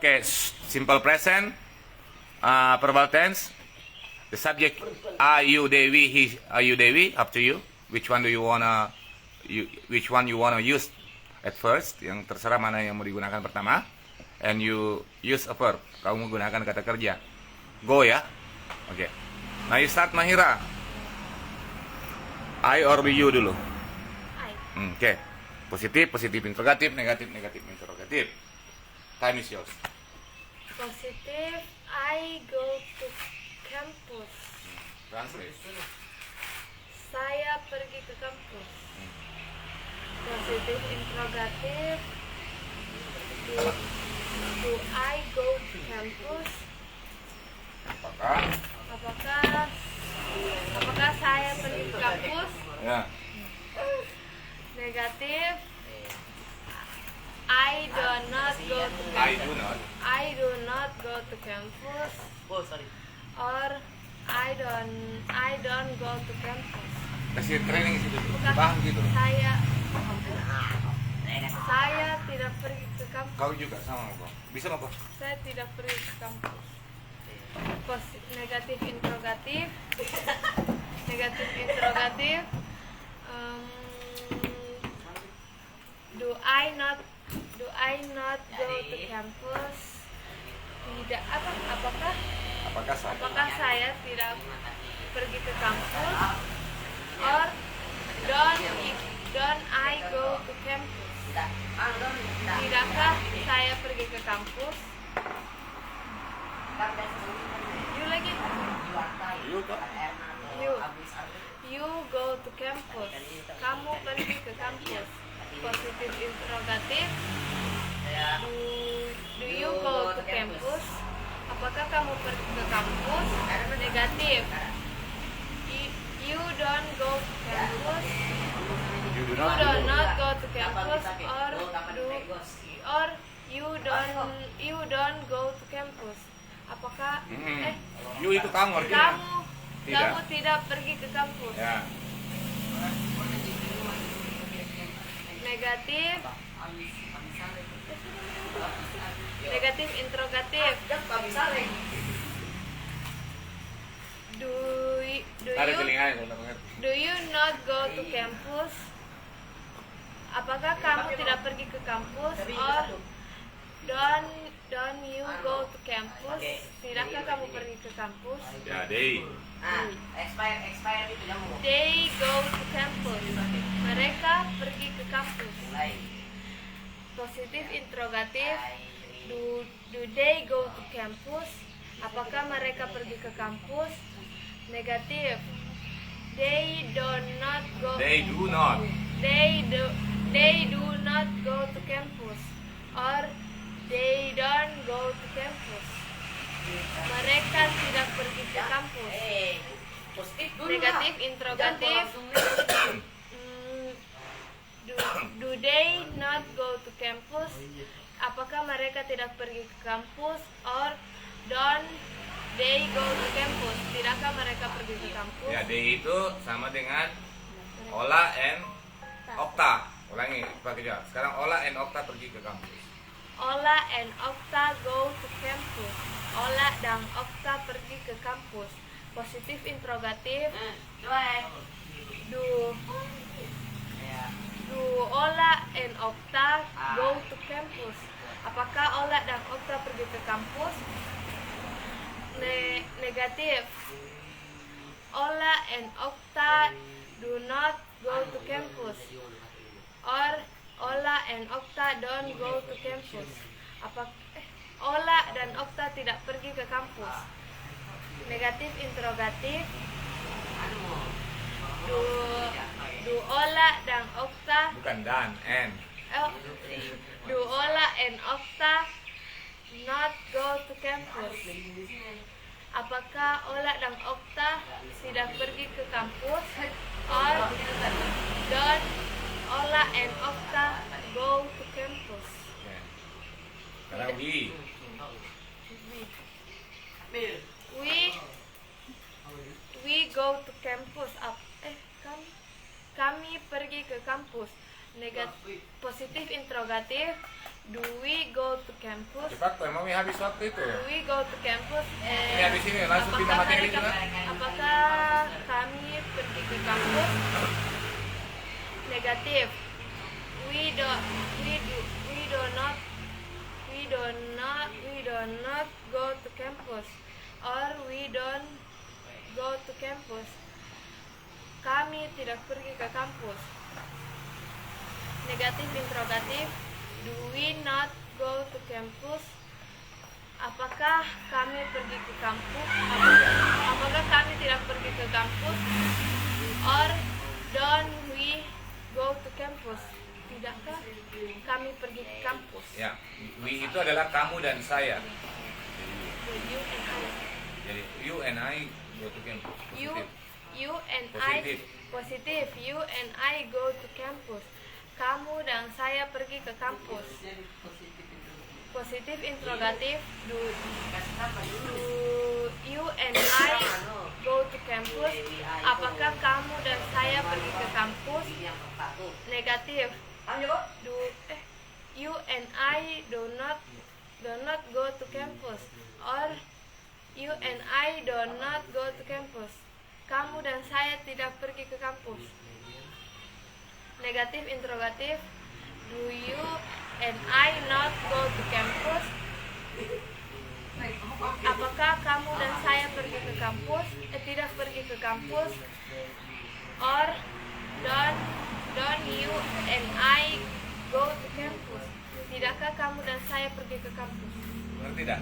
Okay, simple present, verbal tense. The subject are you, they, we, he, are you, they, we. Up to you. Which one you wanna use at first? Yang terserah mana yang mau digunakan pertama. And you use a verb. Kamu menggunakan kata kerja. Go ya. Oke. Now you start, Mahira. I or you dulu. Oke. Positif, interrogatif, negatif, interrogatif. Time is yours. Positif, I go to campus. Translate. Saya pergi ke kampus. Positif interrogatif, do I go to campus? Apakah saya pergi ke kampus? Ya. Negatif, I do not go to campus. I do not go to campus. Or I don't go to campus. Kasih training situ. Bukan, Paham gitu. Saya tidak pergi ke kampus. Kau juga sama kok. Bisa kok. Saya tidak pergi ke kampus. Negatif interrogatif. Do I not go to campus? Tidak. Apakah saya tidak pergi ke kampus? Or don't I go to campus? Tidakkah saya pergi ke kampus? You lagi. You go to campus. Kamu pergi ke kampus. Positif interrogatif. Do you go to campus? Apakah kamu pergi ke kampus? Negatif. You don't go to campus. You do not go to campus. Or you don't go to campus. Apakah You itu kamu artinya. Kamu tidak pergi ke kampus. Ya. Negatif interrogatif. Do you not go to campus? Apakah kamu tidak pergi ke kampus? Or don't you go to campus? Tidakkah kamu pergi ke kampus? Ya, they. They go to campus. Mereka pergi ke kampus. Positif interrogatif. Do they go to campus? Apakah mereka pergi ke kampus? Negatif. They do not. They do not go to campus. Or they don't go to campus. Mereka tidak pergi ke kampus. Negatif interrogatif. Do they not go to campus? Apakah mereka tidak pergi ke kampus? Or don't they go to campus? Tidakkah mereka pergi ke kampus? Ya, they itu sama dengan Ola and Okta. Ulangi, pakai aja. Sekarang Ola and Okta pergi ke kampus. Ola and Okta go to campus. Ola dan Okta pergi ke kampus. Positif interrogatif. Do Ola and Okta go to campus? Apakah Ola dan Okta pergi ke kampus? Negatif. Ola and Okta do not go to campus. Or Ola and Okta don't go to campus. Ola dan Okta tidak pergi ke kampus. Negatif interrogatif. Do Ola dan Okta. Bukan dan, and. Do Ola and Okta not go to campus? Apakah Ola dan Okta tidak pergi ke kampus? Or don't Ola and Okta go to campus? Karena we go to campus. Kami pergi ke kampus. Positif interrogatif. Do we go to campus? Cepat, memang habis waktu itu. Do we go to campus? Ini habis ini langsung pindah materi itu kan? Apakah kami pergi ke kampus? Negatif. We do not go to campus, or we don't go to campus. Kami tidak pergi ke kampus. Negatif interrogatif. Do we not go to campus? Apakah kami pergi ke kampus? Apakah kami tidak pergi ke kampus? Or don't we go to campus? Tidakkah kami pergi ke kampus? Ya, we itu adalah kamu dan saya. You and I. Jadi you and I go to campus. Positif. You and Positif. I. Positif. You and I go to campus. Kamu dan saya pergi ke kampus. Positif interrogatif. Do you and I go to campus? Apakah kamu dan saya pergi ke kampus? Negatif. You and I do not go to campus, or you and I do not go to campus. Kamu dan saya tidak pergi ke kampus. Negatif interrogatif. Do you and I not go to campus? Apakah kamu dan saya pergi ke kampus? Tidak pergi ke kampus. Or don't you and I go to campus? Tidakkah kamu dan saya pergi ke kampus? Ngerti tidak?